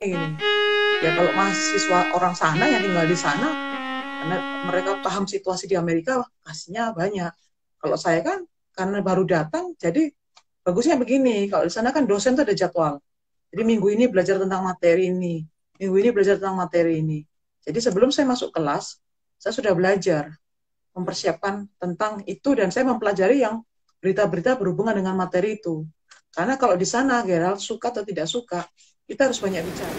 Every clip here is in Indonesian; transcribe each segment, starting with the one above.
ini. Ya kalau mahasiswa orang sana yang tinggal di sana, karena mereka paham situasi di Amerika, kasihnya banyak. Kalau saya kan karena baru datang, jadi bagusnya begini. Kalau di sana kan dosen tuh ada jadwal. Jadi minggu ini belajar tentang materi ini, minggu ini belajar tentang materi ini. Jadi sebelum saya masuk kelas, saya sudah belajar mempersiapkan tentang itu dan saya mempelajari yang berita-berita berhubungan dengan materi itu. Karena kalau di sana, Gerald, suka atau tidak suka, kita harus banyak bicara.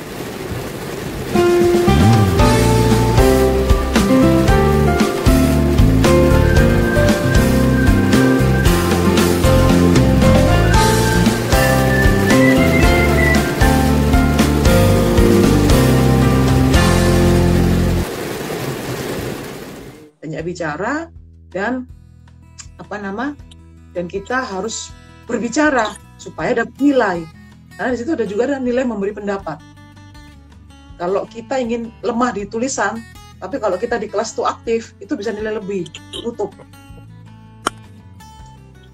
Banyak bicara dan dan kita harus berbicara supaya dapat nilai. Karena di situ ada juga ada nilai memberi pendapat. Kalau kita ingin lemah di tulisan, tapi kalau kita di kelas itu aktif, itu bisa nilai lebih, tutup.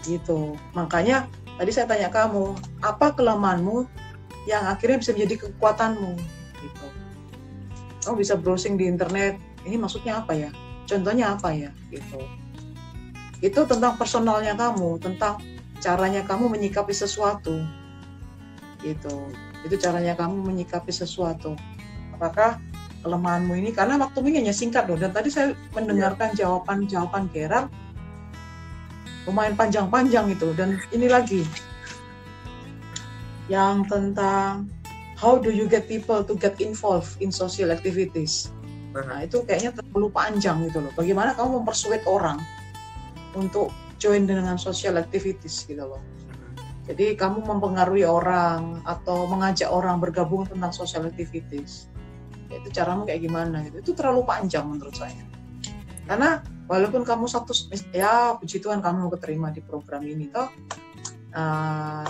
Gitu. Makanya tadi saya tanya kamu, apa kelemahanmu yang akhirnya bisa menjadi kekuatanmu? Gitu. Kamu bisa browsing di internet, ini maksudnya apa ya? Contohnya apa ya? Gitu. Itu tentang personalnya kamu, tentang caranya kamu menyikapi sesuatu. Gitu. Itu caranya kamu menyikapi sesuatu. Apakah kelemahanmu ini, karena waktu ini hanya singkat loh, dan tadi saya mendengarkan jawaban Gerald lumayan panjang-panjang itu, dan ini lagi yang tentang how do you get people to get involved in social activities. Nah itu kayaknya terlalu panjang gitu loh, bagaimana kamu mempersuade orang untuk join dengan social activities gitu loh. Jadi kamu mempengaruhi orang atau mengajak orang bergabung tentang social activities. Itu caramu kayak gimana gitu. Itu terlalu panjang menurut saya. Karena walaupun kamu ya puji Tuhan kamu keterima di program ini toh.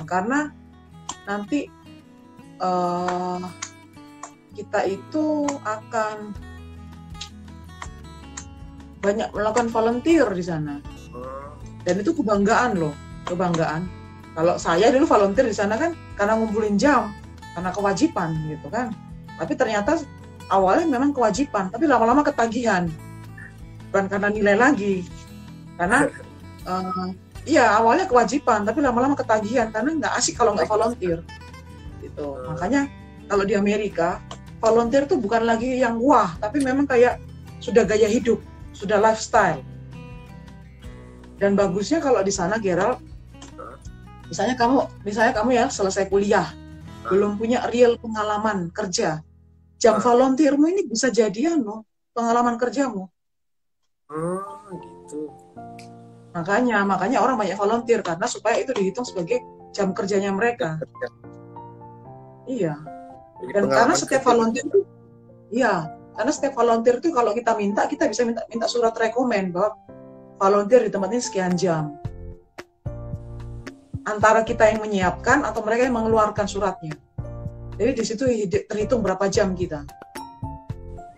Karena nanti kita itu akan banyak melakukan volunteer di sana. Dan itu kebanggaan loh, kebanggaan. Kalau saya dulu volunteer di sana kan karena ngumpulin jam, karena kewajiban gitu kan. Tapi ternyata awalnya memang kewajiban, tapi lama-lama ketagihan. Bukan karena nilai lagi. Karena iya awalnya kewajiban, tapi lama-lama ketagihan karena nggak asik kalau nggak volunteer. Gitu. Makanya kalau di Amerika volunteer tuh bukan lagi yang wah, tapi memang kayak sudah gaya hidup, sudah lifestyle. Dan bagusnya kalau di sana, Gerald, misalnya kamu ya selesai kuliah, belum punya real pengalaman kerja, jam volunteermu ini bisa jadi pengalaman kerjamu. Gitu. Makanya orang banyak volunteer karena supaya itu dihitung sebagai jam kerjanya mereka. Iya. Dan karena setiap volunteer itu, karena setiap volunteer itu kalau kita bisa minta surat rekomen bahwa volunteer di tempat ini sekian jam. Antara kita yang menyiapkan atau mereka yang mengeluarkan suratnya. Jadi di situ terhitung berapa jam kita.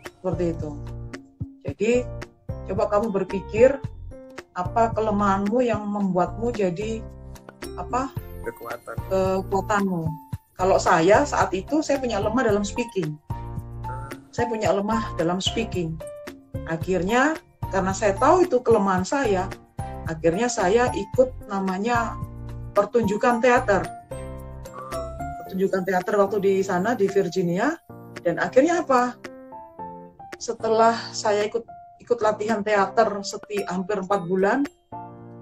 Seperti itu. Jadi coba kamu berpikir apa kelemahanmu yang membuatmu jadi kekuatanmu. Kalau saya saat itu saya punya lemah dalam speaking. Akhirnya karena saya tahu itu kelemahan saya, akhirnya saya ikut namanya pertunjukan teater waktu di sana di Virginia. Dan akhirnya apa? Setelah saya ikut latihan teater hampir 4 bulan,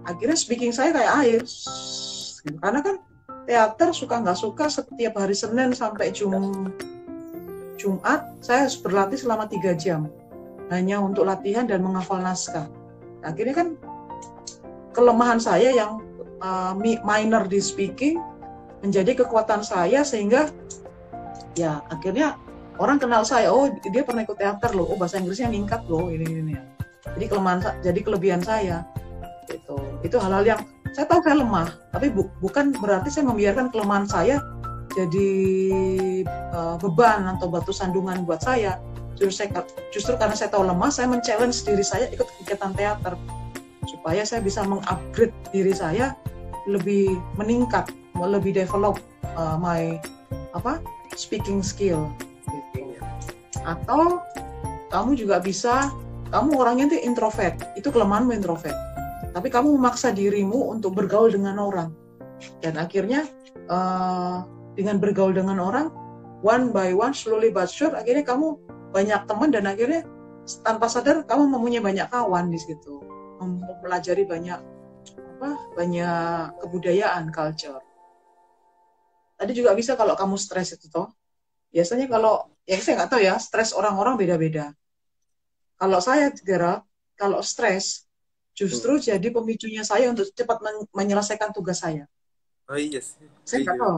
akhirnya speaking saya kayak air. Karena kan teater suka nggak suka setiap hari Senin sampai Jumat saya harus berlatih selama 3 jam hanya untuk latihan dan menghafal naskah. Akhirnya kan kelemahan saya yang minor di speaking menjadi kekuatan saya, sehingga ya akhirnya orang kenal saya, oh dia pernah ikut teater loh, oh bahasa Inggrisnya meningkat loh, ini. Jadi kelebihan saya gitu. Itu hal-hal yang saya tahu saya lemah, tapi bukan berarti saya membiarkan kelemahan saya jadi beban atau batu sandungan buat saya. Justru karena saya tahu lemah, saya men-challenge diri saya ikut kegiatan teater supaya saya bisa mengupgrade diri saya lebih meningkat, lebih develop speaking skill gitu. Iya. Atau kamu juga bisa, kamu orangnya itu introvert, itu kelemahanmu introvert. Tapi kamu memaksa dirimu untuk bergaul dengan orang. Dan akhirnya dengan bergaul dengan orang, one by one, slowly but sure, akhirnya kamu banyak teman dan akhirnya tanpa sadar kamu mempunyai banyak kawan di situ. Mempelajari banyak kebudayaan, culture. Tadi juga bisa kalau kamu stres itu toh. Biasanya kalau, ya saya nggak tahu ya, stres orang-orang beda-beda. Kalau saya Gerald, kalau stres, justru jadi pemicunya saya untuk cepat menyelesaikan tugas saya. Oh iya sih. Saya Iya nggak juga. tahu,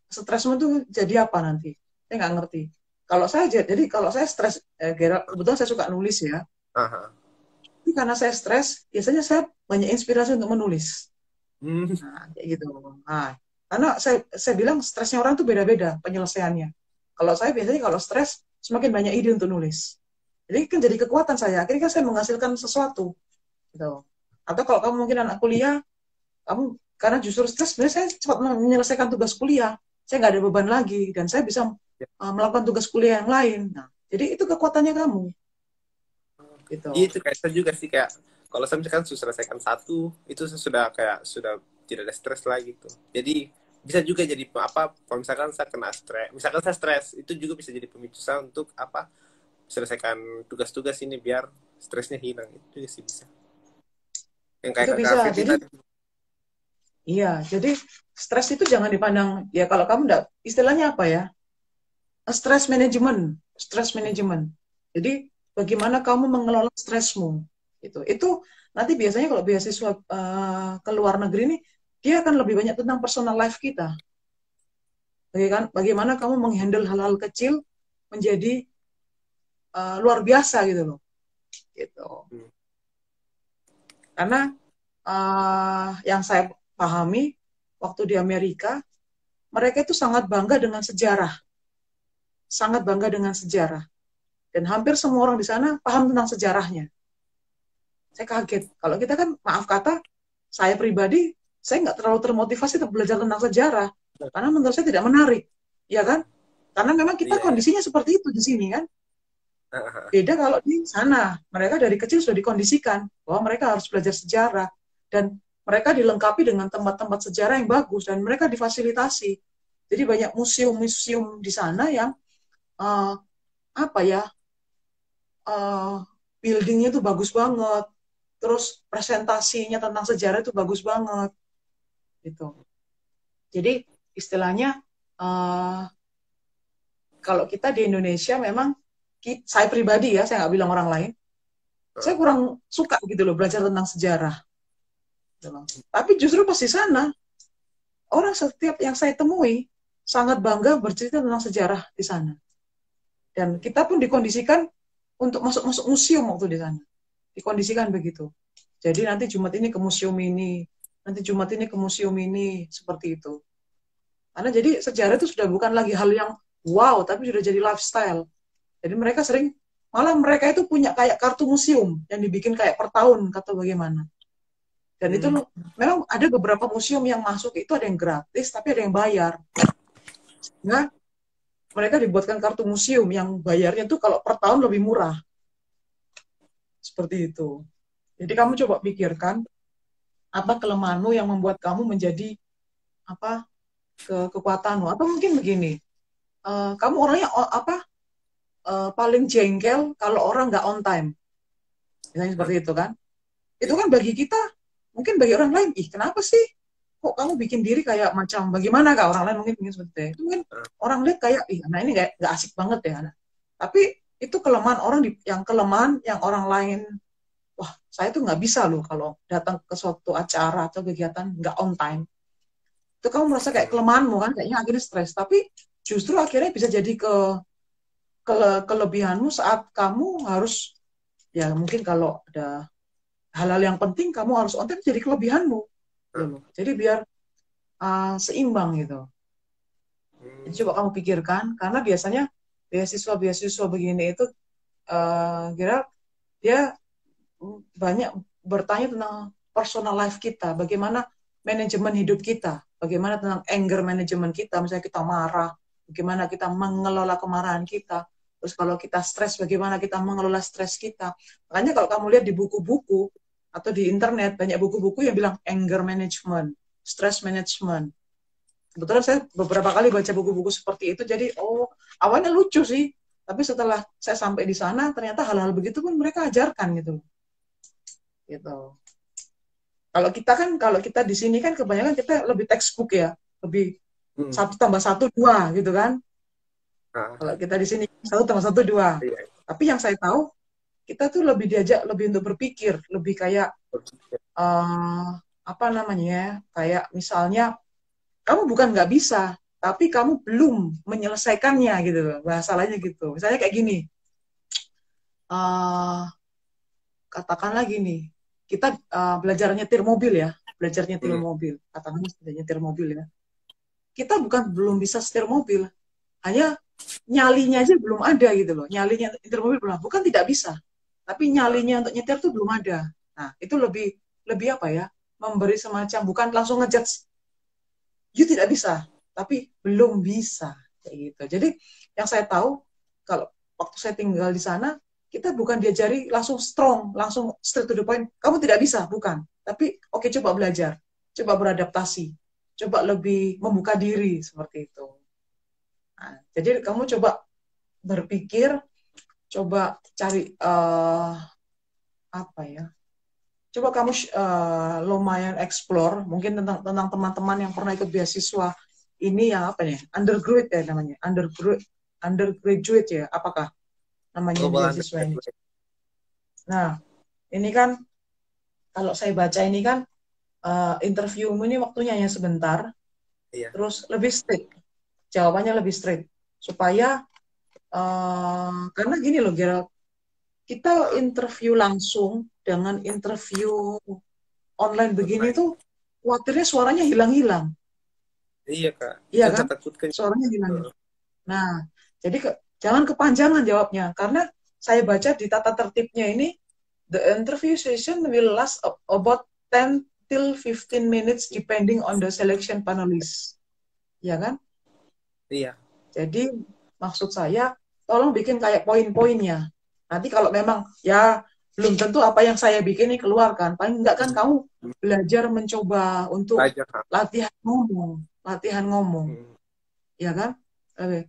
stresmu tuh jadi apa nanti. Saya nggak ngerti. Kalau saya jadi kalau saya stres, Gerald, kebetulan saya suka nulis ya. Aha. Tapi karena saya stres, biasanya saya banyak inspirasi untuk menulis. Hmm. Nah, kayak gitu. Nah, karena saya bilang stresnya orang tuh beda-beda penyelesaiannya. Kalau saya biasanya kalau stres, semakin banyak ide untuk nulis. Jadi kan jadi kekuatan saya. Akhirnya kan saya menghasilkan sesuatu. Gitu. Atau kalau kamu mungkin anak kuliah, kamu karena justru stres, sebenarnya saya cepat menyelesaikan tugas kuliah. Saya nggak ada beban lagi. Dan saya bisa melakukan tugas kuliah yang lain. Nah, jadi itu kekuatannya kamu. Gitu. Iya itu kayak saya juga sih, kayak kalau saya misalkan sudah selesaikan satu, itu saya sudah kayak sudah tidak ada stres lagi tuh. Jadi bisa juga jadi apa, kalau misalkan saya kena stres, misalkan saya stres, itu juga bisa jadi pemicu saya untuk apa, selesaikan tugas-tugas ini biar stresnya hilang. Itu juga sih bisa. Yang kayak Itu kakak bisa. Firly Jadi tadi. iya, jadi stres itu jangan dipandang, ya kalau kamu enggak, istilahnya apa ya? Stress management, stress management. Jadi bagaimana kamu mengelola stresmu? Itu nanti biasanya kalau beasiswa ke luar negeri ini, dia akan lebih banyak tentang personal life kita. Bagaimana kamu menghandle hal-hal kecil menjadi luar biasa gitu loh. Gitu. Hmm. Karena yang saya pahami waktu di Amerika, mereka itu sangat bangga dengan sejarah. Sangat bangga dengan sejarah. Dan hampir semua orang di sana paham tentang sejarahnya. Saya kaget. Kalau kita kan, maaf kata, saya pribadi, saya nggak terlalu termotivasi untuk belajar tentang sejarah. Karena menurut saya tidak menarik. Ya kan? Karena memang kita Iya iya. kondisinya seperti itu di sini kan. Beda kalau di sana. Mereka dari kecil sudah dikondisikan bahwa mereka harus belajar sejarah. Dan mereka dilengkapi dengan tempat-tempat sejarah yang bagus. Dan mereka difasilitasi. Jadi banyak museum-museum di sana yang apa ya, buildingnya itu bagus banget, terus presentasinya tentang sejarah itu bagus banget, gitu. Jadi istilahnya kalau kita di Indonesia memang, saya pribadi ya, saya nggak bilang orang lain, saya kurang suka gitu loh belajar tentang sejarah. Gitu loh. Tapi justru pas di sana, orang setiap yang saya temui sangat bangga bercerita tentang sejarah di sana. Dan kita pun dikondisikan untuk masuk-masuk museum waktu di sana. Dikondisikan begitu. Jadi nanti Jumat ini ke museum ini, nanti Jumat ini ke museum ini, seperti itu. Karena jadi sejarah itu sudah bukan lagi hal yang wow, tapi sudah jadi lifestyle. Jadi mereka sering, malah mereka itu punya kayak kartu museum yang dibikin kayak per tahun, kata bagaimana. Dan itu memang ada beberapa museum yang masuk itu ada yang gratis, tapi ada yang bayar. Nah, mereka dibuatkan kartu museum yang bayarnya tuh kalau per tahun lebih murah. Seperti itu. Jadi kamu coba pikirkan apa kelemahanmu yang membuat kamu menjadi apa kekuatanmu. Atau mungkin begini, kamu orangnya paling jengkel kalau orang nggak on time. Misalnya seperti itu kan. Itu kan bagi kita, mungkin bagi orang lain, ih kenapa sih? Kok kamu bikin diri kayak macam bagaimana kak, orang lain mungkin seperti itu. Itu mungkin orang lihat kayak, ih anak ini nggak asik banget ya anak. Tapi itu kelemahan orang, yang kelemahan yang orang lain, wah saya tuh nggak bisa loh kalau datang ke suatu acara atau kegiatan nggak on time. Itu kamu merasa kayak kelemahanmu kan, kayaknya akhirnya stres. Tapi justru akhirnya bisa jadi kelebihanmu saat kamu harus, ya mungkin kalau ada hal-hal yang penting kamu harus on time, jadi kelebihanmu. Gitu. Jadi biar seimbang gitu. Jadi coba kamu pikirkan, karena biasanya beasiswa-beasiswa begini itu kira dia banyak bertanya tentang personal life kita, bagaimana manajemen hidup kita, bagaimana tentang anger management kita, misalnya kita marah, bagaimana kita mengelola kemarahan kita. Terus kalau kita stres, bagaimana kita mengelola stres kita. Makanya kalau kamu lihat di buku-buku atau di internet, banyak buku-buku yang bilang anger management, stress management. Kebetulan saya beberapa kali baca buku-buku seperti itu, jadi awalnya lucu sih, tapi setelah saya sampai di sana, ternyata hal-hal begitu pun mereka ajarkan gitu. Kalau kita di sini kan kebanyakan kita lebih textbook ya, lebih 1+1=2 gitu kan. Kalau kita di sini 1+1=2. Iya. Tapi yang saya tahu, kita tuh lebih diajak lebih untuk berpikir, lebih kayak apa namanya? Kayak misalnya kamu bukan nggak bisa, tapi kamu belum menyelesaikannya gitu, bahasa lainnya gitu. Misalnya kayak gini, katakanlah gini, kita belajar nyetir mobil ya, katakanlah belajar nyetir mobil ya. Kita belum bisa setir mobil, hanya nyalinya aja belum ada gitu loh, nyalinya nyetir mobil belum, bukan tidak bisa, tapi nyalinya untuk nyetir tuh belum ada. Nah, itu lebih apa ya? Memberi semacam, bukan langsung ngejudge, you tidak bisa, tapi belum bisa kayak gitu. Jadi yang saya tahu kalau waktu saya tinggal di sana, kita bukan diajari langsung strong, langsung straight to the point. Kamu tidak bisa, bukan. Tapi oke, coba belajar, coba beradaptasi, coba lebih membuka diri seperti itu. Nah, jadi kamu coba berpikir, coba cari apa ya? Coba kamu lumayan explore, mungkin tentang teman-teman yang pernah ikut beasiswa ini yang apa ya? Undergraduate ya namanya, undergraduate ya, apakah namanya beasiswa ini? Nah, ini kan kalau saya baca ini kan interview ini waktunya hanya sebentar, terus lebih strict, jawabannya lebih strict, supaya karena gini loh, Gerald, kita interview langsung dengan interview online begini tuh khawatirnya suaranya hilang-hilang. Iya Kak. Iya kan? Suaranya hilang. Nah, jadi jangan kepanjangan jawabnya, karena saya baca di tata tertibnya ini, the interview session will last about 10 till 15 minutes depending on the selection panelist. Iya kan? Iya. Jadi maksud saya, tolong bikin kayak poin-poinnya. Nanti kalau memang ya belum tentu apa yang saya bikin ini keluarkan. Paling enggak kan kamu belajar mencoba untuk latihan ngomong. Ya kan?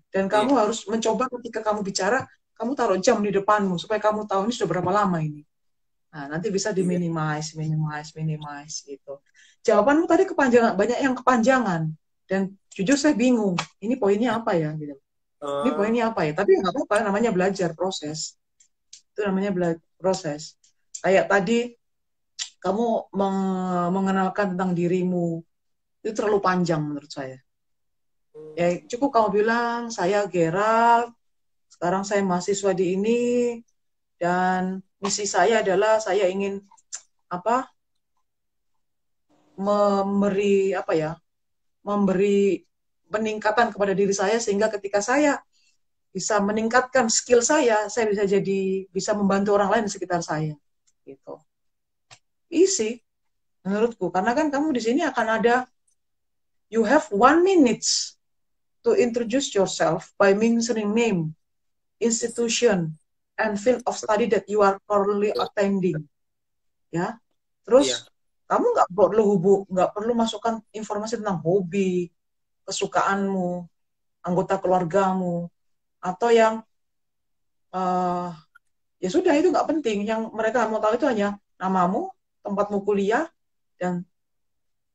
Dan kamu harus mencoba ketika kamu bicara, kamu taruh jam di depanmu supaya kamu tahu ini sudah berapa lama ini. Nah, nanti bisa minimize gitu. Jawabanmu tadi kepanjangan, banyak yang kepanjangan. Dan jujur saya bingung, ini poinnya apa ya gitu. Ini poinnya apa ya? Tapi nggak apa-apa, namanya belajar, proses. Itu namanya proses. Kayak tadi kamu mengenalkan tentang dirimu, itu terlalu panjang menurut saya. Ya cukup kamu bilang, saya Gerald, sekarang saya mahasiswa di ini, dan misi saya adalah saya ingin memberi peningkatan kepada diri saya, sehingga ketika saya bisa meningkatkan skill saya bisa membantu orang lain di sekitar saya. Gitu. Easy, menurutku. Karena kan kamu di sini akan ada, you have 1 minute to introduce yourself by mentioning name, institution, and field of study that you are currently attending. Ya, terus kamu nggak perlu masukkan informasi tentang hobi, kesukaanmu, anggota keluargamu, atau yang ya sudah, itu nggak penting. Yang mereka mau tahu itu hanya namamu, tempatmu kuliah, dan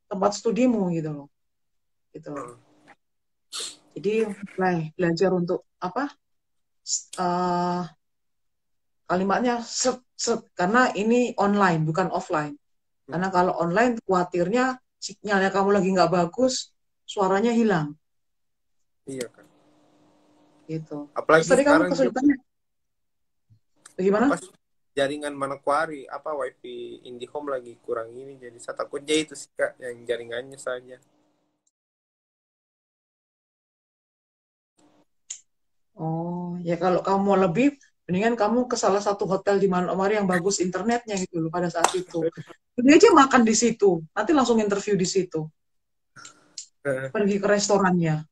tempat studimu gitu loh. Gitu. Jadi belajar untuk kalimatnya karena ini online bukan offline. Karena kalau online khawatirnya sinyalnya kamu lagi nggak bagus, suaranya hilang. Iya kan. Gitu. Apalagi terus tadi kamu kesulitannya bagaimana? Jaringan Manokwari, wifi IndiHome lagi kurang ini, jadi saya takutnya itu sih Kak, yang jaringannya saja. Oh, ya kalau kamu mau lebih, mendingan kamu ke salah satu hotel di Manokwari yang bagus internetnya gitu loh pada saat itu. Ini aja makan di situ, nanti langsung interview di situ. Pergi ke restorannya.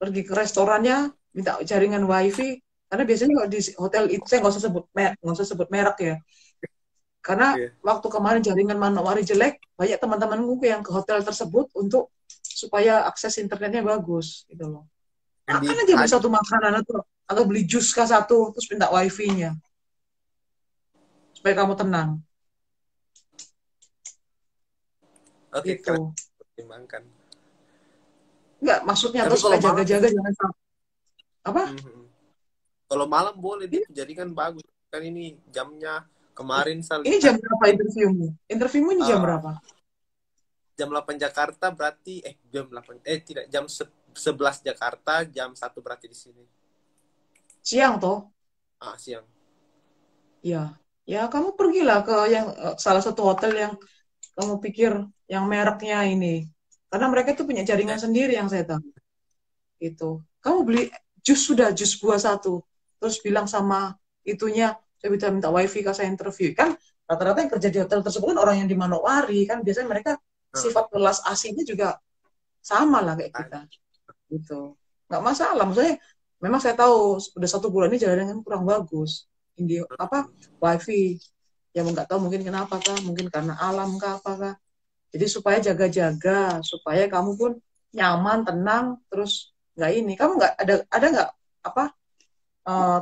pergi ke restorannya minta jaringan wifi, karena biasanya kalau di hotel itu saya nggak usah sebut merek ya, karena Iya. waktu kemarin jaringan Manokwari jelek, banyak teman-temanku yang ke hotel tersebut untuk supaya akses internetnya bagus gitu loh. Yang di Makan aja beli tadi. satu makanan atau beli jus kah satu terus minta wifi-nya supaya kamu tenang Oke, kalian gitu. pertimbangkan. Enggak, maksudnya Tapi tuh kalau supaya malam, jaga-jaga jangan sampai apa? mhm. Kalau malam boleh Ini, dia jadi kan bagus. Kan ini jamnya kemarin saya ini lihat jam berapa interviewmu? Interviewmu ini jam uh, berapa? jam 8 Jakarta berarti jam 8 tidak jam 11 Jakarta, jam 1 berarti di sini. Siang toh? Siang. Ya, ya kamu pergilah ke yang salah satu hotel yang kamu pikir yang mereknya ini, karena mereka itu punya jaringan Ya. sendiri yang saya tahu. Itu. Kamu beli jus buah satu, terus bilang sama itunya, saya minta wifi ke saya interview. Kan rata-rata yang kerja di hotel tersebut kan orang yang di Manowari, kan biasanya mereka Heeh. sifat welas aslinya juga sama lah kayak kita. Gitu. Nggak masalah, maksudnya memang saya tahu udah 1 bulan ini jaringan kurang bagus. Ini apa wifi, ya nggak tahu mungkin kenapa kah, mungkin karena alam kah apakah. Jadi supaya jaga-jaga, supaya kamu pun nyaman, tenang, terus nggak ini. Kamu nggak ada nggak apa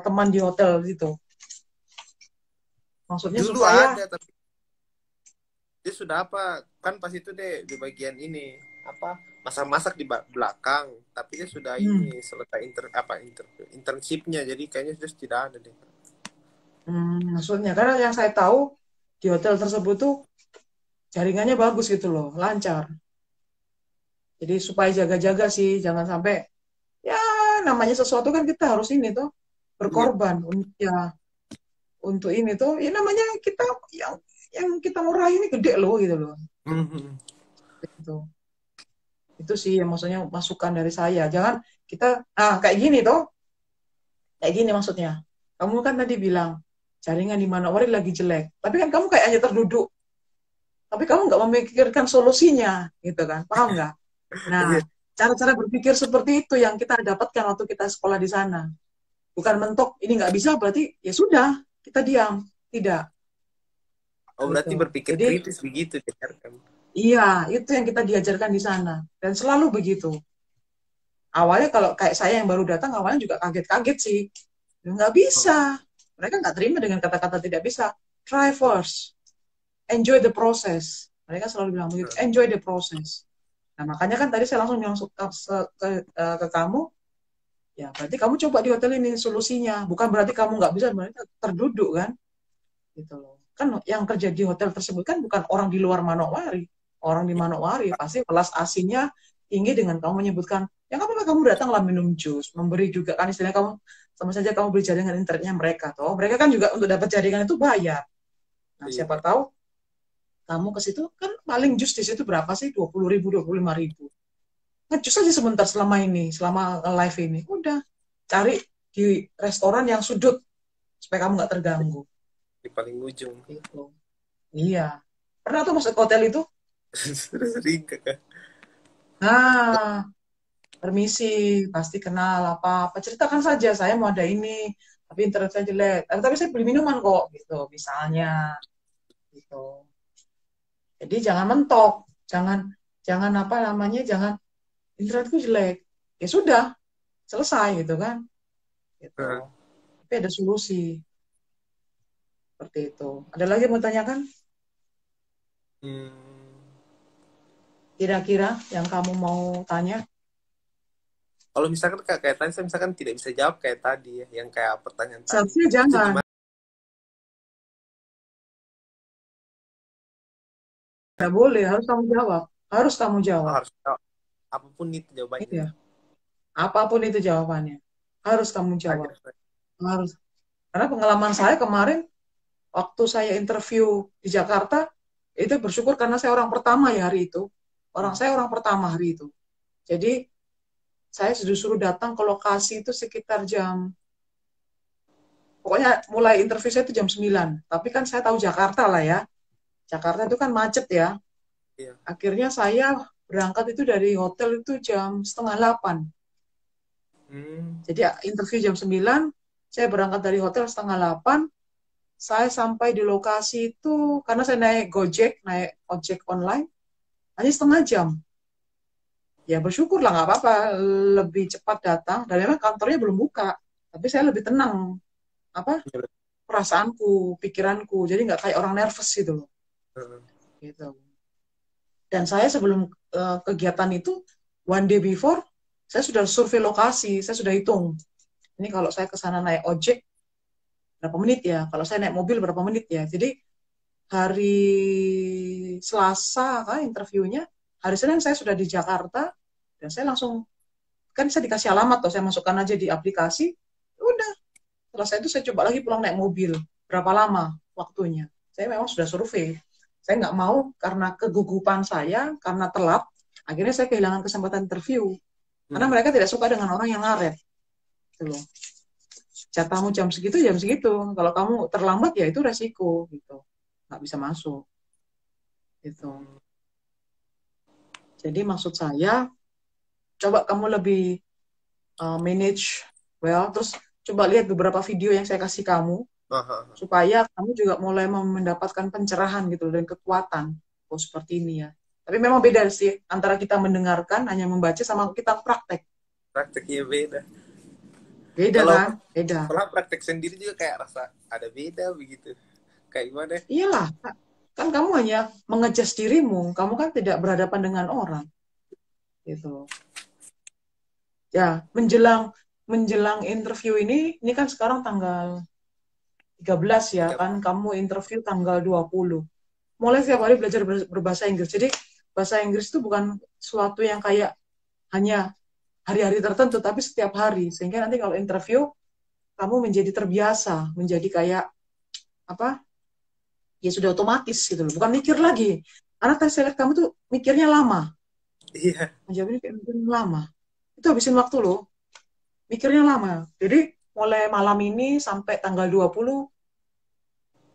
teman di hotel gitu? Maksudnya Dulu supaya ada tapi dia sudah apa kan pas itu deh di bagian ini apa masak-masak di belakang tapi dia sudah hmm, ini selesai internshipnya jadi kayaknya sudah tidak ada deh. maksudnya karena yang saya tahu di hotel tersebut tuh jaringannya bagus gitu loh, lancar. Jadi supaya jaga-jaga sih, jangan sampai ya namanya sesuatu kan kita harus ini tuh Iya. berkorban ya untuk ini tuh ya namanya kita yang kita murah ini gede loh gitu loh. Mhm. Gitu. Itu sih yang maksudnya masukan dari saya. Jangan kita kayak gini tuh, kayak gini maksudnya. Kamu kan tadi bilang jaringan di mana orang lagi jelek, tapi kan kamu kayak aja terduduk, tapi kamu nggak memikirkan solusinya, gitu kan? Paham nggak? Iya. Nah, cara-cara berpikir seperti itu yang kita dapatkan waktu kita sekolah di sana. Bukan mentok, ini nggak bisa berarti ya sudah, kita diam. Tidak, Oh gitu. berarti berpikir Jadi, kritis begitu ya kan. iya, itu yang kita diajarkan di sana. Dan selalu begitu. Awalnya kalau kayak saya yang baru datang, awalnya juga kaget-kaget sih. Nggak Oh, bisa. Mereka nggak terima dengan kata-kata tidak bisa. Try first. Enjoy the process. Mereka selalu bilang begitu. nah, Enjoy the process. Nah, makanya kan tadi saya langsung bilang ke kamu, ya berarti kamu coba di hotel ini solusinya. Bukan berarti kamu nggak bisa, mereka terduduk kan. Gitu loh. Kan yang kerja di hotel tersebut kan bukan orang di luar Manokwari. Orang di Manokwari pasti kelas aslinya tinggi dengan kamu menyebutkan, ya apa kamu datanglah minum jus, memberi juga kan istilahnya kamu sama saja kamu beli jaringan internetnya mereka toh. Mereka kan juga untuk dapat jaringan itu bayar. Nah, iya. siapa tahu kamu ke situ kan paling jus di situ berapa sih? 20.000, 25.000. Ngejus aja sebentar selama ini, selama live ini. Udah, cari di restoran yang sudut supaya kamu nggak terganggu. Di paling ujung. Gitu. Iya. Pernah tuh masuk ke hotel itu? Sudah sering kakak. Nah, permisi, pasti kenal apa-apa. Ceritakan saja, saya mau ada ini, tapi internet saya jelek. Tapi saya beli minuman kok, gitu, misalnya. Gitu. Jadi jangan mentok, jangan jangan apa namanya, jangan internetku jelek. Ya sudah, selesai gitu kan. Gitu. Nah, Tapi ada solusi seperti itu. Ada lagi yang mau tanyakan? hmm, Kira-kira yang kamu mau tanya? kalau misalkan kayak tadi saya misalkan tidak bisa jawab kayak tadi ya yang kayak pertanyaan tadi Seharusnya itu jangan. gimana. Nggak boleh, harus kamu jawab. Harus kamu Oh, jawab. harus jawab apapun itu jawabannya. Iya. Apapun itu jawabannya. Harus kamu jawab. Ajar. Harus. Karena pengalaman saya kemarin, waktu saya interview di Jakarta, itu bersyukur karena saya orang pertama ya hari itu. Hmm. Saya orang pertama hari itu. Jadi, saya disuruh datang ke lokasi itu sekitar pokoknya mulai interview saya itu jam 9. Tapi kan saya tahu Jakarta lah ya. Jakarta itu kan macet ya. Iya. Akhirnya saya berangkat itu dari hotel itu jam setengah 8. Hmm. Jadi interview jam 9, saya berangkat dari hotel setengah 8, saya sampai di lokasi itu, karena saya naik Gojek, naik ojek online, hanya setengah jam. Ya bersyukur lah, nggak apa-apa, lebih cepat datang, dan memang kantornya belum buka. Tapi saya lebih tenang, apa perasaanku, pikiranku, jadi nggak kayak orang nervous gitu loh. Hmm. Gitu. Dan saya sebelum kegiatan itu, one day before, saya sudah survei lokasi, saya sudah hitung. Ini kalau saya ke sana naik ojek, berapa menit ya? Kalau saya naik mobil, berapa menit ya? Jadi hari Selasa kan interviewnya, hari Senin saya sudah di Jakarta, dan saya langsung, kan saya dikasih alamat, tuh, saya masukkan aja di aplikasi, udah, setelah itu saya coba lagi pulang naik mobil, berapa lama waktunya. Saya memang sudah survei. Saya nggak mau karena kegugupan saya, karena telat, akhirnya saya kehilangan kesempatan interview. Karena Hmm. mereka tidak suka dengan orang yang ngaret. Gitu loh. Jatahmu jam segitu, jam segitu. Kalau kamu terlambat, ya itu resiko. Gitu. Nggak bisa masuk. Gitu. Hmm. Jadi maksud saya, coba kamu lebih manage well, terus coba lihat beberapa video yang saya kasih kamu, Aha. supaya kamu juga mulai mendapatkan pencerahan gitu dan kekuatan. Oh seperti ini ya. Tapi memang beda sih antara kita mendengarkan hanya membaca sama kita praktek. Prakteknya beda. Beda Kalau kan? Beda. kalau praktek sendiri juga kayak rasa ada beda begitu. Kayak gimana? Iyalah, kan kamu hanya mengejas dirimu, kamu kan tidak berhadapan dengan orang, gitu. Ya, menjelang menjelang interview ini kan sekarang tanggal 13 ya, Tiga. kan kamu interview tanggal 20. Mulai setiap hari belajar berbahasa Inggris. Jadi bahasa Inggris itu bukan suatu yang kayak hanya hari-hari tertentu, tapi setiap hari. Sehingga nanti kalau interview, kamu menjadi terbiasa, menjadi kayak apa? Ya sudah otomatis gitu loh. Bukan mikir lagi. Karena tes selek kamu tuh mikirnya lama. Iya. Menjawabnya kayak mikir lama. Itu habisin waktu loh. Mikirnya lama. Jadi mulai malam ini sampai tanggal 20,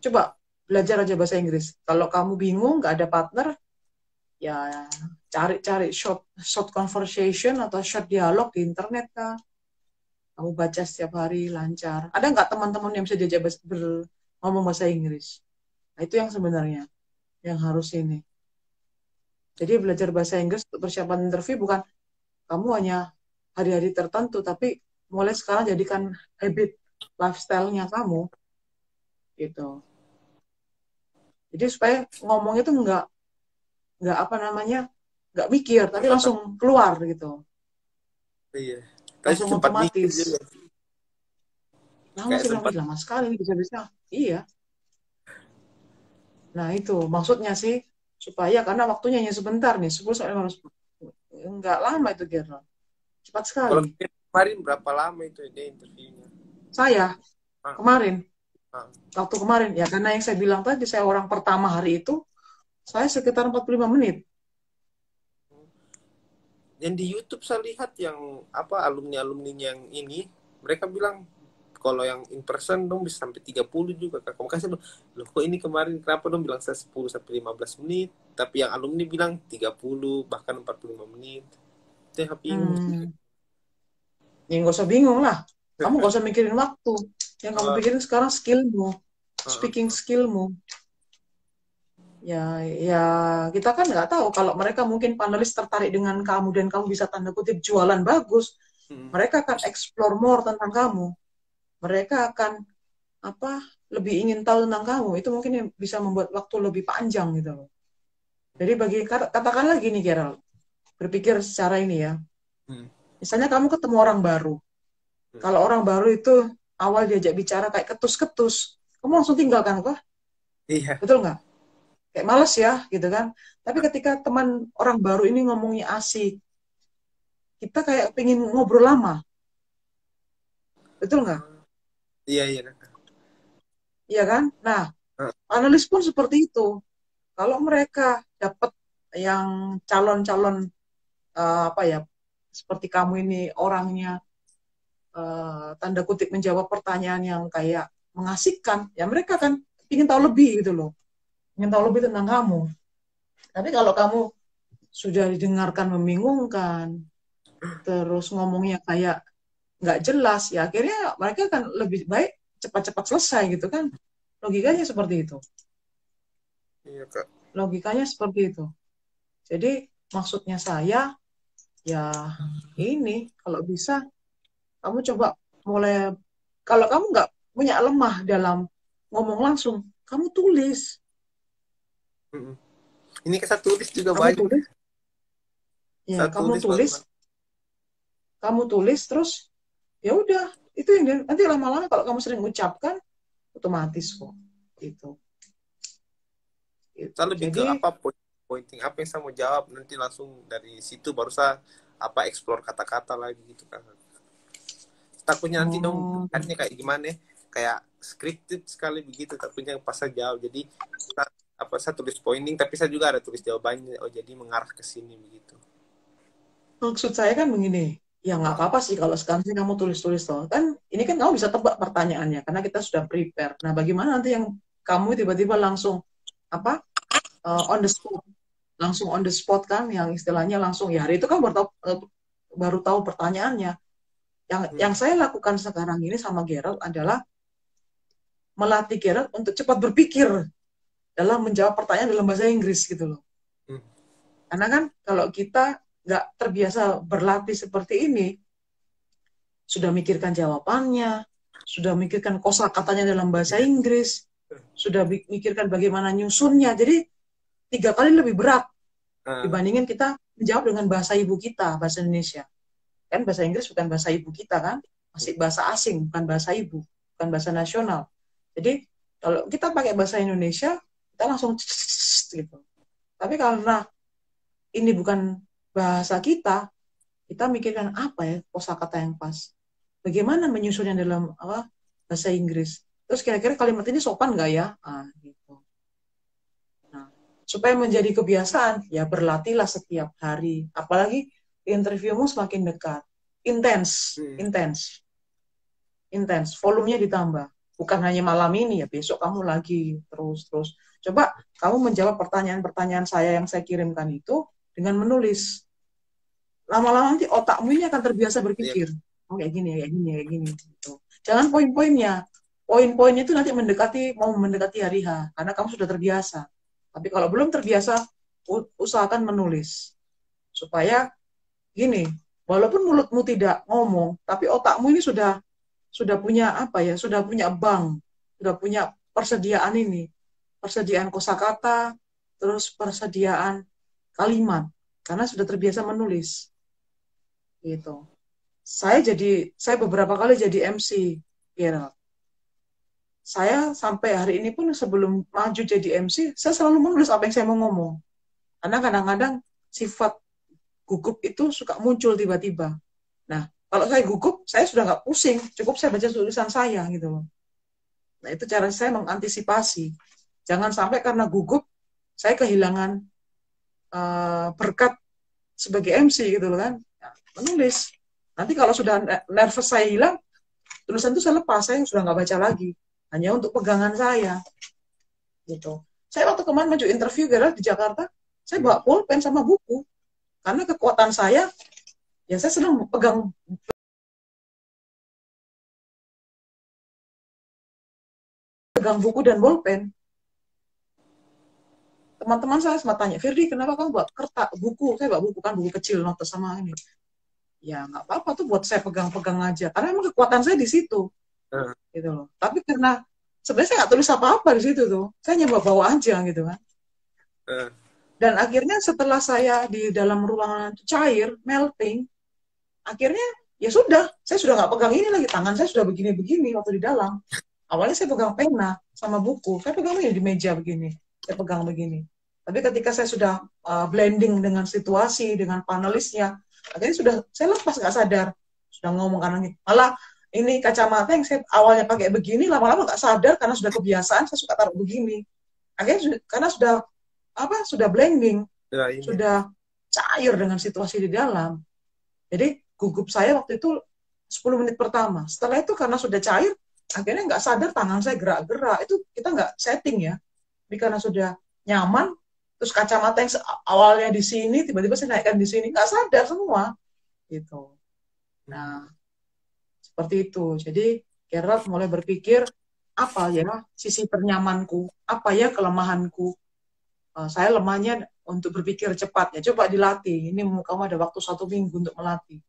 coba belajar aja bahasa Inggris. Kalau kamu bingung, nggak ada partner, ya cari-cari short conversation atau short dialog di internet kah. Kamu baca setiap hari lancar. Ada nggak teman-teman yang bisa diajak ngomong bahasa Inggris? Nah, itu yang sebenarnya yang harus ini. Jadi belajar bahasa Inggris untuk persiapan interview bukan kamu hanya hari-hari tertentu, tapi mulai sekarang jadikan habit lifestyle-nya kamu gitu. Jadi supaya ngomong itu nggak apa namanya, nggak mikir, tapi Otak. langsung keluar gitu, Iya. Tapi langsung sempat mikir otomatis. juga. Lama Kayak sih bilang, sempat. "Ih, lama sekali ini bisa-bisa." Iya. Nah itu maksudnya sih, supaya karena waktunya hanya sebentar nih, 10 sampai 15 menit. Nggak lama itu Gerald, cepat Kalau sekali. kemarin berapa lama itu dia interviewnya? Saya Ah, kemarin, ah. waktu kemarin ya, karena yang saya bilang tadi saya orang pertama hari itu, saya sekitar 45 menit. Yang di YouTube saya lihat yang apa alumni-alumni yang ini mereka bilang kalau yang in person dong bisa sampai 30 juga kak. Kamu kasih loh kok ini kemarin kenapa dong bilang saya 10 sampai 15 menit tapi yang alumni bilang 30 bahkan 45 menit. Itu yang bingung. Hmm, ya nggak usah bingung lah. Kamu nggak usah mikirin waktu. Yang kamu Ah, pikirin sekarang skillmu, speaking ah. skillmu. Ya, ya kita kan nggak tahu kalau mereka mungkin panelis tertarik dengan kamu dan kamu bisa tanda kutip jualan bagus. Hmm. Mereka akan explore more tentang kamu. Mereka akan apa lebih ingin tahu tentang kamu. Itu mungkin yang bisa membuat waktu lebih panjang gitu loh. Jadi bagi katakanlah gini Gerald, berpikir secara ini ya. Hmm. Misalnya kamu ketemu orang baru. Hmm. Kalau orang baru itu awal diajak bicara kayak ketus-ketus, kamu langsung tinggalkan apa? Iya. Betul nggak? Kayak males ya, gitu kan. Tapi ketika teman orang baru ini ngomongnya asik, kita kayak pengen ngobrol lama, betul nggak? Ah, iya iya Kak. Iya kan? Nah, Ah, analis pun seperti itu. Kalau mereka dapat yang calon-calon apa ya, seperti kamu ini orangnya tanda kutip menjawab pertanyaan yang kayak mengasihkan, ya mereka kan ingin tahu lebih gitu loh, ingin tahu lebih tentang kamu. Tapi kalau kamu sudah didengarkan membingungkan, terus ngomongnya kayak nggak jelas, ya akhirnya mereka kan lebih baik cepat-cepat selesai gitu kan. Logikanya seperti itu. Iya, Kak. Logikanya seperti itu. Jadi maksudnya saya, ya ini, kalau bisa kamu coba mulai, kalau kamu nggak punya lemah dalam ngomong langsung, kamu tulis. Mm-mm. Ini saya tulis juga Kamu banyak. tulis, ya Saya kamu tulis tulis, banget. terus ya udah, itu yang nanti lama-lama kalau kamu sering ucapkan otomatis kok itu. Gitu. Saya lebih ke Jadi apa, pointing apa yang saya mau jawab, nanti langsung dari situ baru saya apa explore kata-kata lagi gitu kan. Takutnya nanti dong oh, kan kayak gimana ya, kayak scripted sekali begitu, takutnya pas saya jawab. Jadi saya tulis pointing tapi saya juga ada tulis jawabannya, oh jadi mengarah ke sini begitu. maksud saya kan begini, ya nggak apa-apa sih kalau sekarang sih kamu tulis-tulis toh. Kan ini kan kamu bisa tebak pertanyaannya karena kita sudah prepare. Nah, bagaimana nanti yang kamu tiba-tiba langsung apa on the spot, langsung on the spot kan, yang istilahnya langsung ya hari itu kan baru tahu pertanyaannya. Yang saya lakukan sekarang ini sama Gerald adalah melatih Gerald untuk cepat berpikir dalam menjawab pertanyaan dalam bahasa Inggris gitu loh. Karena kan kalau kita nggak terbiasa berlatih seperti ini, sudah mikirkan jawabannya, sudah mikirkan kosakatanya dalam bahasa Inggris, sudah mikirkan bagaimana nyusunnya. Jadi 3 kali lebih berat dibandingin kita menjawab dengan bahasa ibu kita, bahasa Indonesia. Kan bahasa Inggris bukan bahasa ibu kita kan, masih bahasa asing, bukan bahasa ibu, bukan bahasa nasional. Jadi kalau kita pakai bahasa Indonesia, kita langsung gitu. Tapi karena ini bukan bahasa kita, kita mikirkan apa ya kosakata yang pas. Bagaimana menyusunnya dalam bahasa Inggris. Terus kira-kira kalimat ini sopan nggak ya? Gitu. Nah, supaya menjadi kebiasaan, ya berlatihlah setiap hari. Apalagi interviewmu semakin dekat. Intens. Volumenya ditambah. Bukan hanya malam ini ya, besok kamu lagi terus. Coba kamu menjawab pertanyaan-pertanyaan saya yang saya kirimkan itu dengan menulis. Lama-lama nanti otakmu ini akan terbiasa berpikir. Oh, kayak gini. Gitu. Jangan poin-poinnya. Poin-poinnya itu nanti mau mendekati hari H, karena kamu sudah terbiasa. Tapi kalau belum terbiasa, usahakan menulis. Supaya gini, walaupun mulutmu tidak ngomong, tapi otakmu ini sudah punya sudah punya bank, sudah punya persediaan kosakata, terus persediaan kalimat, karena sudah terbiasa menulis. Gitu. Saya beberapa kali jadi MC, Gerald. Saya sampai hari ini pun sebelum maju jadi MC, saya selalu menulis apa yang saya mau ngomong. Karena kadang-kadang sifat gugup itu suka muncul tiba-tiba. Nah, kalau saya gugup, saya sudah nggak pusing, cukup saya baca tulisan saya gitu loh. Nah, itu cara saya mengantisipasi. Jangan sampai karena gugup, saya kehilangan berkat sebagai MC gitu loh kan. Nah, menulis. Nanti kalau sudah nervous saya hilang, tulisan itu saya lepas, saya sudah nggak baca lagi. Hanya untuk pegangan saya. Gitu. Saya waktu kemarin maju interview di Jakarta, saya bawa pulpen sama buku. Karena kekuatan saya, ya saya senang pegang buku dan bolpen. Teman-teman saya sempat tanya, Firdi, kenapa kamu buat buku? Saya bawa buku kan, buku kecil, notes sama ini. Ya nggak apa-apa tuh buat saya pegang-pegang aja. Karena emang kekuatan saya di situ. Gitu loh. Tapi karena sebenarnya saya nggak tulis apa-apa di situ tuh. Saya nyoba bawa aja gitu kan. Dan akhirnya setelah saya di dalam ruangan cair, melting, akhirnya ya sudah, saya sudah nggak pegang ini lagi. Tangan saya sudah begini-begini waktu di dalam. Awalnya saya pegang pena sama buku. Saya pegang ini di meja begini. Saya pegang begini. Tapi ketika saya sudah blending dengan situasi, dengan panelisnya, akhirnya sudah saya lepas nggak sadar. Sudah ngomong kanan ini. Malah ini kacamata yang saya awalnya pakai begini, lama-lama nggak sadar karena sudah kebiasaan, saya suka taruh begini. Akhirnya karena sudah blending, sudah cair dengan situasi di dalam. Jadi gugup saya waktu itu 10 menit pertama. Setelah itu karena sudah cair, akhirnya nggak sadar tangan saya gerak-gerak. Itu kita nggak setting ya. Tapi karena sudah nyaman, terus kacamata yang awalnya di sini, tiba-tiba saya naikkan di sini, nggak sadar semua. Gitu. Nah, Seperti itu. Jadi Gerald mulai berpikir, apa ya sisi ternyamanku, apa ya kelemahanku. Saya lemahnya untuk berpikir cepat, ya coba dilatih. Ini kamu ada waktu 1 minggu untuk melatih.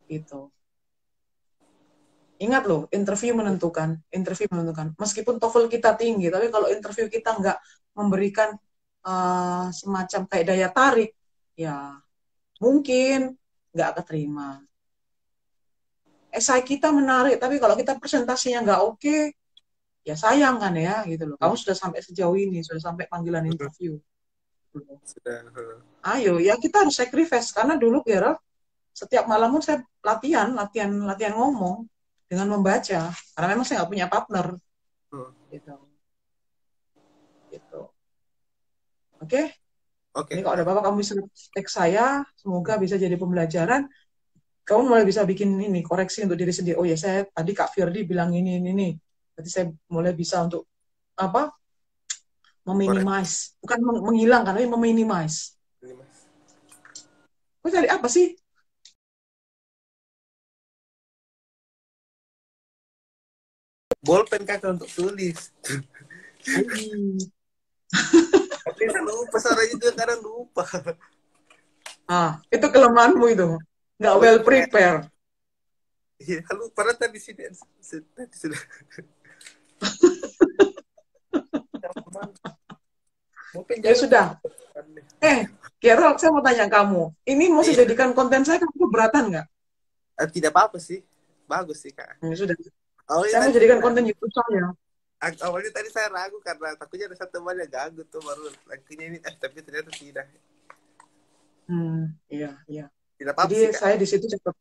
Gitu. Ingat loh, interview menentukan. Interview menentukan. Meskipun TOEFL kita tinggi, tapi kalau interview kita nggak memberikan semacam kayak daya tarik, ya mungkin nggak keterima. Esai kita menarik, tapi kalau kita presentasinya nggak oke, ya sayang kan ya, gitu loh. Kamu sudah sampai sejauh ini, sudah sampai panggilan interview. Sudah. Ayo, ya kita harus sacrifice. Karena dulu Gerald, setiap malam pun saya latihan ngomong dengan membaca. Karena memang saya nggak punya partner. Gitu. Gitu. Oke? Ini kalau ada apa-apa kamu bisa teks saya, semoga bisa jadi pembelajaran. Kamu mulai bisa bikin ini koreksi untuk diri sendiri. Oh ya, saya tadi Kak Firdi bilang ini. Berarti saya mulai bisa untuk apa? Meminimize, bukan menghilangkan, tapi meminimize. Kau cari apa sih? Bolpen kakak untuk tulis. Tapi lupa, suaranya juga kadang lupa. Itu kelemahanmu itu. Nggak well prepare. Iya, lupa tadi sini. Sudah. Ya sudah. Gerald, saya mau tanya kamu. Ini mau saya jadikan konten saya, kamu keberatan nggak? Tidak apa-apa sih. Bagus sih, Kak. Ya sudah. Saya mau jadikan konten YouTube saya. Awalnya tadi saya ragu karena takutnya ada satu teman yang ganggu tuh, baru akhirnya ini tapi ternyata tidak. Iya. Tidak apa-apa jadi sih, Kak. saya di situ cepat.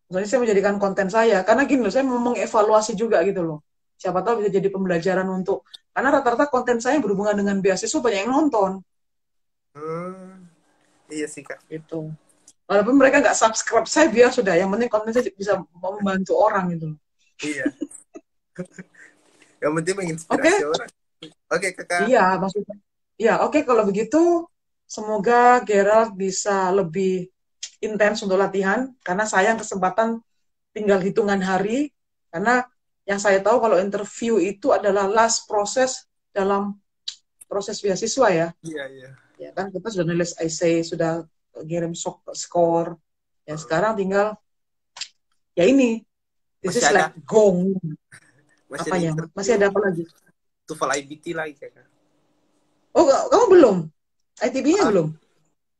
Soalnya saya menjadikan konten saya karena gini loh, saya mau mengevaluasi juga gitu loh. Siapa tahu bisa jadi pembelajaran untuk, karena rata-rata konten saya berhubungan dengan beasiswa banyak yang nonton. Iya sih, Kak. Itu. Walaupun mereka nggak subscribe saya, biar sudah. Yang penting konten saya bisa membantu orang gitu loh. Iya. Yang penting menginspirasi orang. Oke, Kakak. Iya, maksudnya. Ya, oke, kalau begitu semoga Gerald bisa lebih intens untuk latihan, karena sayang kesempatan tinggal hitungan hari, karena yang saya tahu kalau interview itu adalah last proses dalam proses beasiswa ya. Iya. Ya kan, kita sudah nulis essay, sudah kirim skor, ya sekarang tinggal ya ini, this is like gong. Masih ada apa lagi? TOEFL IBT lagi, Kakak. Oh, kamu belum? ITB-nya belum?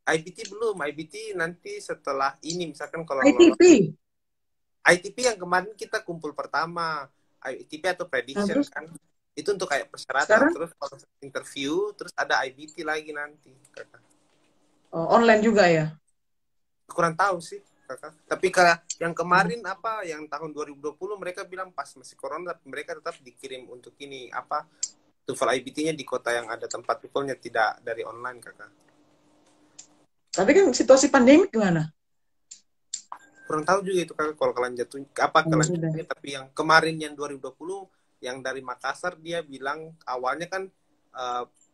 IBT belum. IBT nanti setelah ini, misalkan kalau ITP yang kemarin kita kumpul pertama, ITP atau prediction kan. Itu untuk kayak persyaratan. Terus kalau interview, terus ada IBT lagi nanti, Kakak. Online juga ya? Kurang tahu sih, Kakak. Tapi yang kemarin yang tahun 2020 mereka bilang pas masih corona, mereka tetap dikirim untuk ini TOEFL IBT-nya di kota yang ada tempat TOEFL-nya, tidak dari online, Kakak. Tapi kan situasi pandemi gimana? Kurang tahu juga itu, Kakak, kalau kelanjutannya. Tapi yang kemarin yang 2020 yang dari Makassar, dia bilang awalnya kan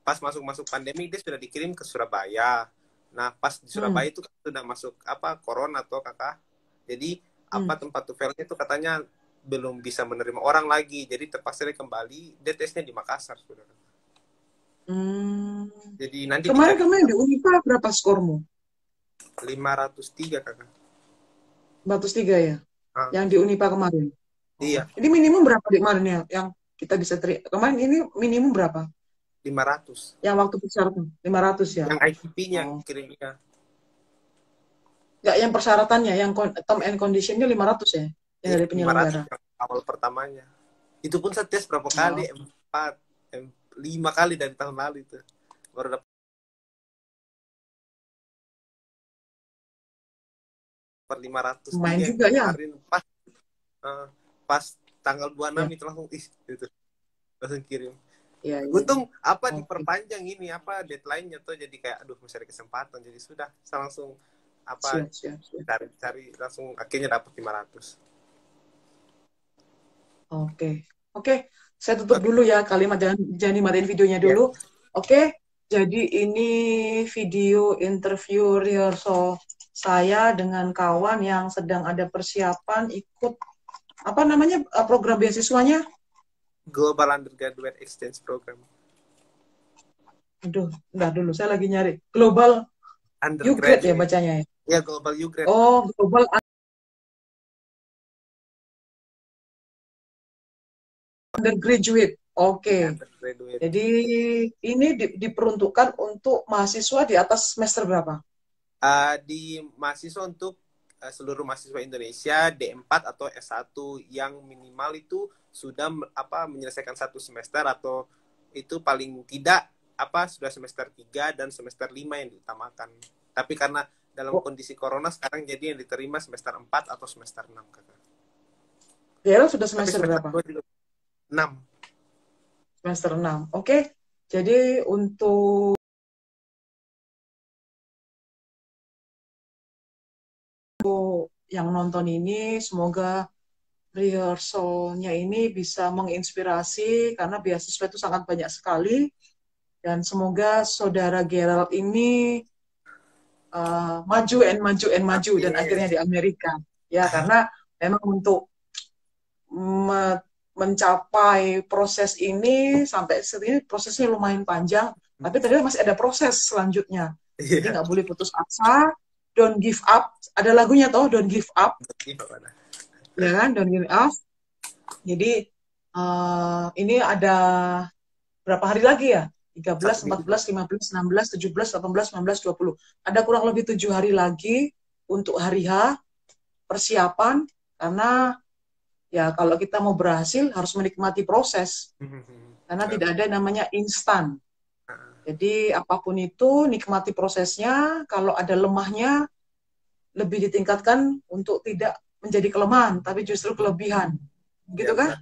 pas masuk pandemi dia sudah dikirim ke Surabaya. Nah, pas di Surabaya itu kan sudah masuk corona tuh, Kakak. Jadi tempat TOEFL-nya itu katanya belum bisa menerima orang lagi. Jadi terpaksa dia kembali, dia tesnya di Makassar, Saudara. Jadi nanti kemarin di Unipa berapa skormu? 503, Kakak. 403 ya? Yang di Unipa kemarin? Iya. Ini minimum berapa di kemarin ya? Yang kita bisa kemarin ini minimum berapa? 500. Yang waktu persyaratan 500 ya? Yang ITP-nya kirimnya. Enggak, yang persyaratannya, yang term and condition-nya 500 ya? Yang dari penyelenggara. 500 awal pertamanya. Itu pun saya tes berapa kali? 5 kali dari tahun lalu itu. Baru dapat 500. Main juga ya. Kemarin pas tanggal 26 itu langsung gitu. Langsung kirim. Ya. Untung diperpanjang ini deadline-nya tuh, jadi kayak aduh masih ada kesempatan, jadi sudah saya langsung cari langsung akhirnya dapat 500. Oke. Saya tutup dulu ya kalimat, jangan dimatiin videonya dulu. Oke. Jadi ini video interview rehearsal saya dengan kawan yang sedang ada persiapan ikut apa namanya program beasiswanya? Global Undergraduate Exchange Program. Aduh, enggak dulu, saya lagi nyari. Global U-Grade ya Undergraduate. bacanya ya? Ya, Global U-Grade. Oh, Global Undergraduate. Oke. Ya, undergraduate. Jadi ini diperuntukkan untuk mahasiswa di atas semester berapa? Di mahasiswa untuk seluruh mahasiswa Indonesia D4 atau S1 yang minimal itu sudah menyelesaikan 1 semester atau itu paling tidak sudah semester 3 dan semester 5 yang diutamakan. Tapi karena dalam Oh, kondisi corona sekarang jadi yang diterima semester 4 atau semester 6, Kakak. Gerald sudah Tapi semester semester berapa? 2 juga 6. Semester 6. Oke. Jadi untuk yang nonton ini, semoga rehearsalnya ini bisa menginspirasi karena beasiswa itu sangat banyak sekali. Dan semoga saudara Gerald ini maju dan akhirnya Amin. di Amerika. Ya, karena memang untuk mencapai proses ini sampai sini prosesnya lumayan panjang, tapi ternyata masih ada proses selanjutnya. Jadi Iya. nggak boleh putus asa, don't give up. Ada lagunya toh, don't give up, Gimana? ya kan, don't give up. Jadi ini ada berapa hari lagi ya? 13, Satu minggu. 14, 15, 16, 17, 18, 19, 20. Ada kurang lebih 7 hari lagi untuk hari H persiapan, karena ya kalau kita mau berhasil harus menikmati proses, karena tidak ada namanya instan. Jadi apapun itu nikmati prosesnya, kalau ada lemahnya lebih ditingkatkan untuk tidak menjadi kelemahan, tapi justru kelebihan. Ya, Gitu kan?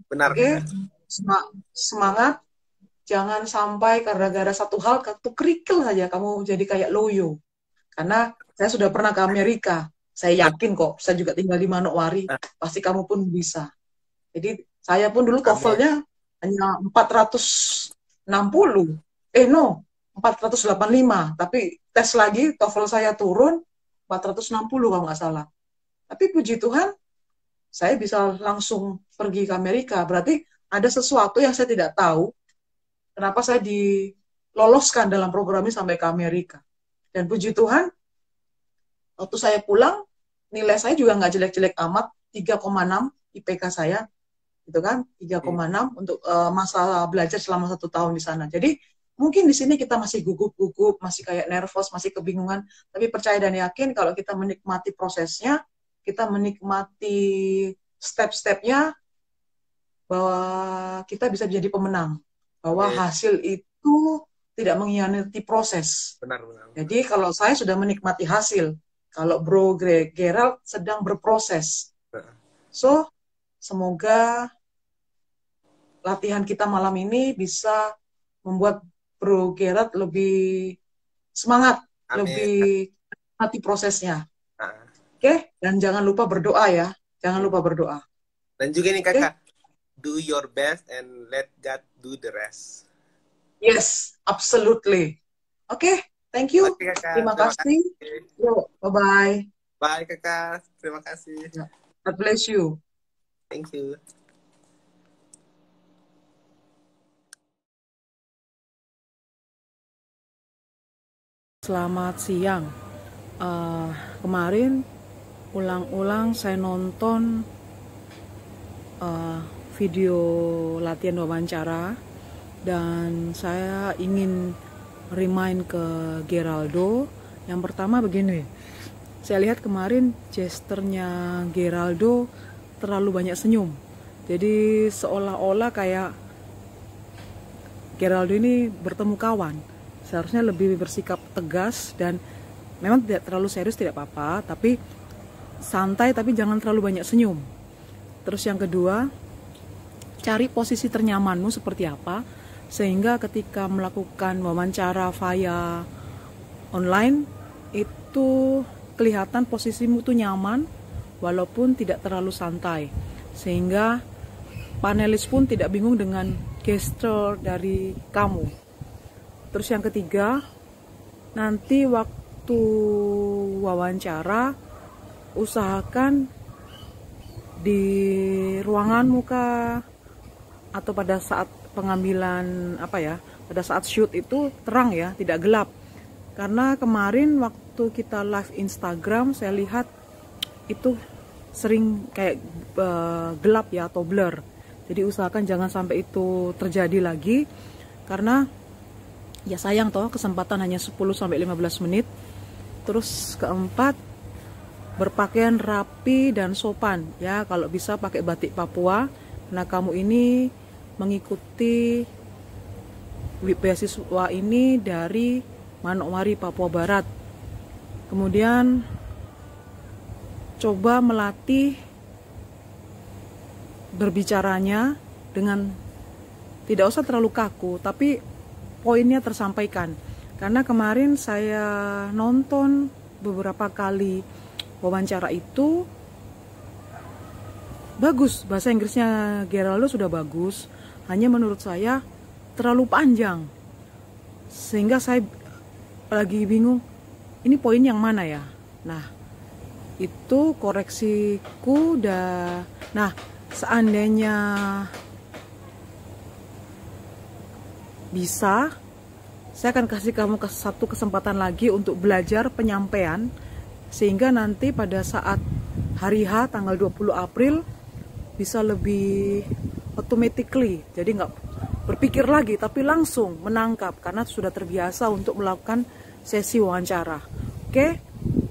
benar. Benar, Oke, Kakak. semangat. Jangan sampai gara-gara satu hal, satu kerikil saja kamu jadi kayak loyo. Karena saya sudah pernah ke Amerika. Saya yakin kok, saya juga tinggal di Manokwari. Pasti kamu pun bisa. Jadi saya pun dulu Amin. TOEFL-nya hanya 460. No, 485. Tapi tes lagi TOEFL saya turun 460 kalau nggak salah. Tapi puji Tuhan, saya bisa langsung pergi ke Amerika. Berarti ada sesuatu yang saya tidak tahu. Kenapa saya diloloskan dalam program ini sampai ke Amerika. Dan puji Tuhan, waktu saya pulang, nilai saya juga nggak jelek-jelek amat, 3,6 IPK saya, gitu kan, 3,6 untuk masa belajar selama 1 tahun di sana. Jadi mungkin di sini kita masih gugup-gugup, masih kayak nervous, masih kebingungan, tapi percaya dan yakin kalau kita menikmati prosesnya, kita menikmati step-stepnya, bahwa kita bisa menjadi pemenang, bahwa Amin. hasil itu tidak mengkhianati proses. Benar, benar. Jadi kalau saya sudah menikmati hasil, kalau Bro Gerald sedang berproses. So, semoga latihan kita malam ini bisa membuat Bro Gerald lebih semangat, Amin. lebih menikmati prosesnya. Nah. Oke? Dan jangan lupa berdoa ya. Jangan lupa berdoa. Dan juga nih Oke? Kakak, do your best and let God do the rest. Yes, absolutely. Oke, thank you. Oke Kakak, Terima terima kasih. kasih. Yo, bye-bye. Bye Kakak, terima kasih. God bless you. Thank you. Selamat siang. Kemarin ulang-ulang saya nonton video latihan wawancara dan saya ingin remind ke Geraldo. Yang pertama begini, saya lihat kemarin gesternya Geraldo terlalu banyak senyum. Jadi seolah-olah kayak Geraldo ini bertemu kawan. Seharusnya lebih bersikap tegas dan memang tidak terlalu serius tidak apa-apa, tapi santai tapi jangan terlalu banyak senyum. Terus yang kedua, cari posisi ternyamanmu seperti apa sehingga ketika melakukan wawancara via online itu kelihatan posisimu tuh nyaman walaupun tidak terlalu santai, sehingga panelis pun tidak bingung dengan gesture dari kamu. Terus yang ketiga, nanti waktu wawancara usahakan di ruanganmu kah, atau pada saat pengambilan pada saat shoot itu terang ya, tidak gelap. Karena kemarin waktu kita live Instagram saya lihat itu sering kayak gelap ya atau blur. Jadi usahakan jangan sampai itu terjadi lagi, karena ya sayang toh kesempatan hanya 10-15 menit. Terus keempat, berpakaian rapi dan sopan ya, kalau bisa pakai batik Papua. Nah, kamu ini mengikuti beasiswa ini dari Manokwari, Papua Barat. Kemudian coba melatih berbicaranya dengan tidak usah terlalu kaku, tapi poinnya tersampaikan. Karena kemarin saya nonton beberapa kali wawancara itu, bagus, bahasa Inggrisnya Geraldo sudah bagus, hanya menurut saya terlalu panjang, sehingga saya lagi bingung ini poin yang mana ya. Nah, itu koreksiku udah. Nah, seandainya bisa, saya akan kasih kamu satu kesempatan lagi untuk belajar penyampaian, sehingga nanti pada saat hari H tanggal 20 April bisa lebih automatically, jadi nggak berpikir lagi tapi langsung menangkap, karena sudah terbiasa untuk melakukan sesi wawancara. Oke,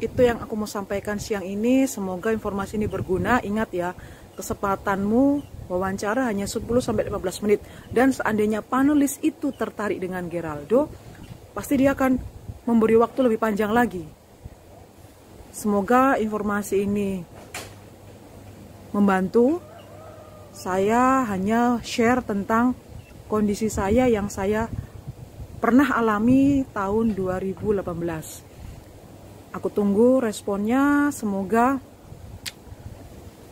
itu yang aku mau sampaikan siang ini. Semoga informasi ini berguna. Ingat ya, kesempatanmu wawancara hanya 10-15 menit, dan seandainya panelis itu tertarik dengan Geraldo, pasti dia akan memberi waktu lebih panjang lagi. Semoga informasi ini membantu. Saya hanya share tentang kondisi saya yang saya pernah alami tahun 2018. Aku tunggu responnya. Semoga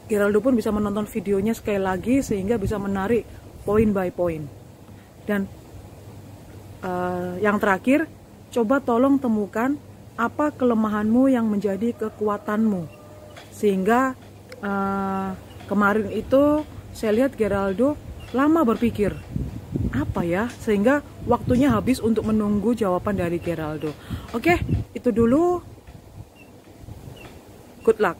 Geraldo pun bisa menonton videonya sekali lagi, sehingga bisa menarik poin by poin. Dan yang terakhir, coba tolong temukan apa kelemahanmu yang menjadi kekuatanmu, sehingga kemarin itu saya lihat Geraldo lama berpikir apa ya, sehingga waktunya habis untuk menunggu jawaban dari Geraldo. Oke, itu dulu. Good luck.